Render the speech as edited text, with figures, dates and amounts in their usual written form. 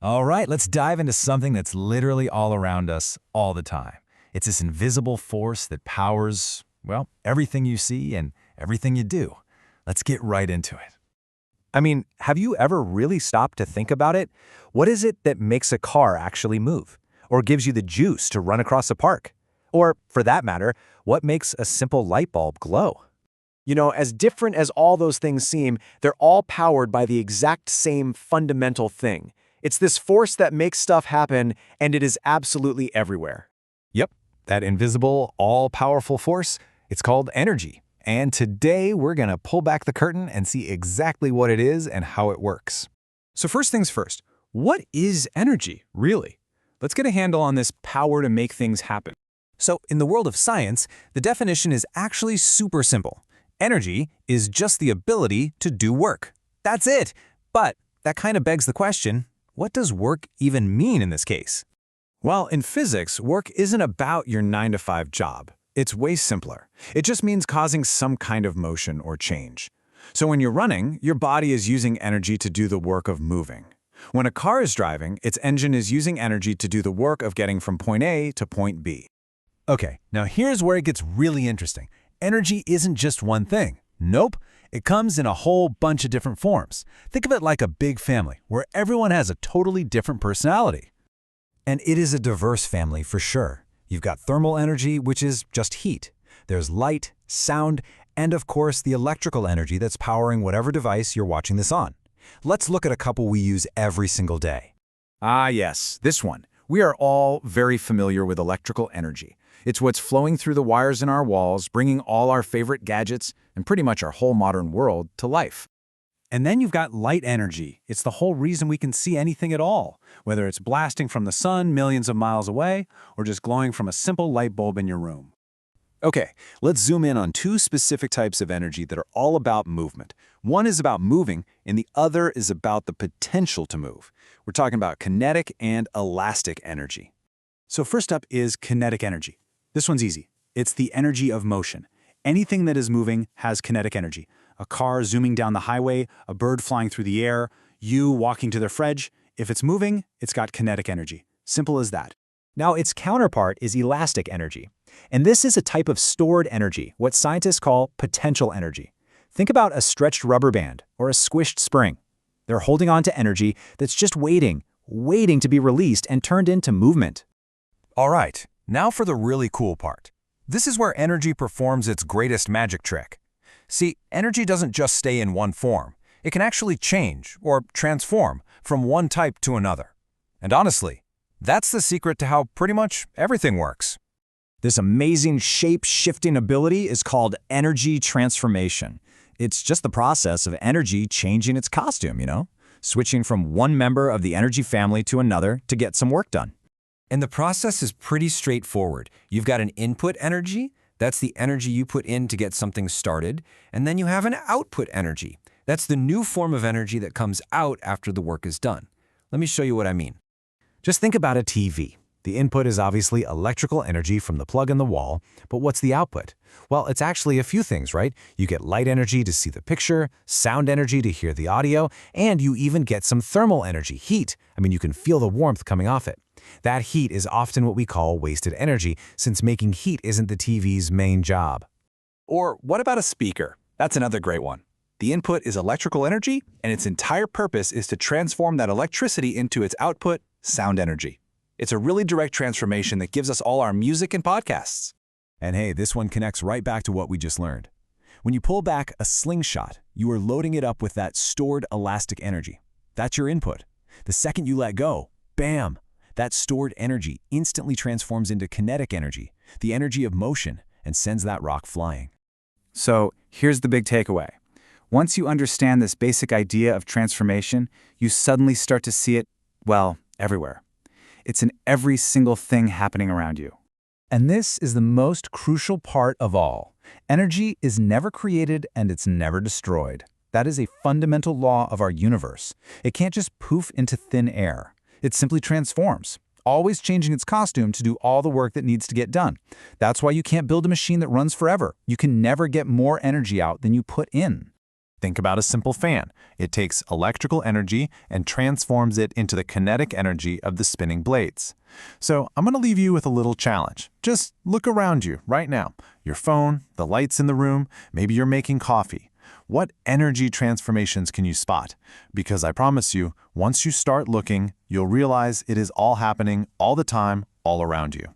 All right, let's dive into something that's literally all around us all the time. It's this invisible force that powers, well, everything you see and everything you do. Let's get right into it. I mean, have you ever really stopped to think about it? What is it that makes a car actually move? Or gives you the juice to run across a park? Or, for that matter, what makes a simple light bulb glow? As different as all those things seem, they're all powered by the exact same fundamental thing. It's this force that makes stuff happen, and it is absolutely everywhere. Yep, that invisible, all-powerful force, it's called energy. And today we're going to pull back the curtain and see exactly what it is and how it works. So first things first, what is energy, really? Let's get a handle on this power to make things happen. So, in the world of science, the definition is actually super simple. Energy is just the ability to do work. That's it. But that kind of begs the question, what does work even mean in this case? Well, in physics, work isn't about your 9-to-5 job. It's way simpler. It just means causing some kind of motion or change. So when you're running, your body is using energy to do the work of moving. When a car is driving, its engine is using energy to do the work of getting from point A to point B. Okay, now here's where it gets really interesting. Energy isn't just one thing. Nope, it comes in a whole bunch of different forms. Think of it like a big family, where everyone has a totally different personality. And it is a diverse family for sure. You've got thermal energy, which is just heat. There's light, sound, and of course the electrical energy that's powering whatever device you're watching this on. Let's look at a couple we use every single day. Ah, yes, this one. We are all very familiar with electrical energy. It's what's flowing through the wires in our walls, bringing all our favorite gadgets and pretty much our whole modern world to life. And then you've got light energy. It's the whole reason we can see anything at all, whether it's blasting from the sun millions of miles away or just glowing from a simple light bulb in your room. Okay, let's zoom in on two specific types of energy that are all about movement. One is about moving, and the other is about the potential to move. We're talking about kinetic and elastic energy. So first up is kinetic energy. This one's easy. It's the energy of motion. Anything that is moving has kinetic energy. A car zooming down the highway, a bird flying through the air, you walking to the fridge. If it's moving, it's got kinetic energy. Simple as that. Now, its counterpart is elastic energy. And this is a type of stored energy, what scientists call potential energy. Think about a stretched rubber band or a squished spring. They're holding on to energy that's just waiting to be released and turned into movement. All right, now for the really cool part. This is where energy performs its greatest magic trick. See, energy doesn't just stay in one form. It can actually change or transform from one type to another. And honestly, that's the secret to how pretty much everything works. This amazing shape-shifting ability is called energy transformation. It's just the process of energy changing its costume, switching from one member of the energy family to another to get some work done. And the process is pretty straightforward. You've got an input energy, that's the energy you put in to get something started, and then you have an output energy. That's the new form of energy that comes out after the work is done. Let me show you what I mean. Just think about a TV. The input is obviously electrical energy from the plug in the wall, but what's the output? Well, it's actually a few things, right? You get light energy to see the picture, sound energy to hear the audio, and you even get some thermal energy, heat. You can feel the warmth coming off it. That heat is often what we call wasted energy, since making heat isn't the TV's main job. Or what about a speaker? That's another great one. The input is electrical energy, and its entire purpose is to transform that electricity into its output, sound energy. It's a really direct transformation that gives us all our music and podcasts. And hey, this one connects right back to what we just learned. When you pull back a slingshot, you are loading it up with that stored elastic energy. That's your input. The second you let go, bam! That stored energy instantly transforms into kinetic energy, the energy of motion, and sends that rock flying. So here's the big takeaway. Once you understand this basic idea of transformation, you suddenly start to see it, everywhere. It's in every single thing happening around you. And this is the most crucial part of all. Energy is never created and it's never destroyed. That is a fundamental law of our universe. It can't just poof into thin air. It simply transforms, always changing its costume to do all the work that needs to get done. That's why you can't build a machine that runs forever. You can never get more energy out than you put in. Think about a simple fan. It takes electrical energy and transforms it into the kinetic energy of the spinning blades. So I'm going to leave you with a little challenge. Just look around you right now. Your phone, the lights in the room, maybe you're making coffee. What energy transformations can you spot? Because I promise you, once you start looking, you'll realize it is all happening all the time, all around you.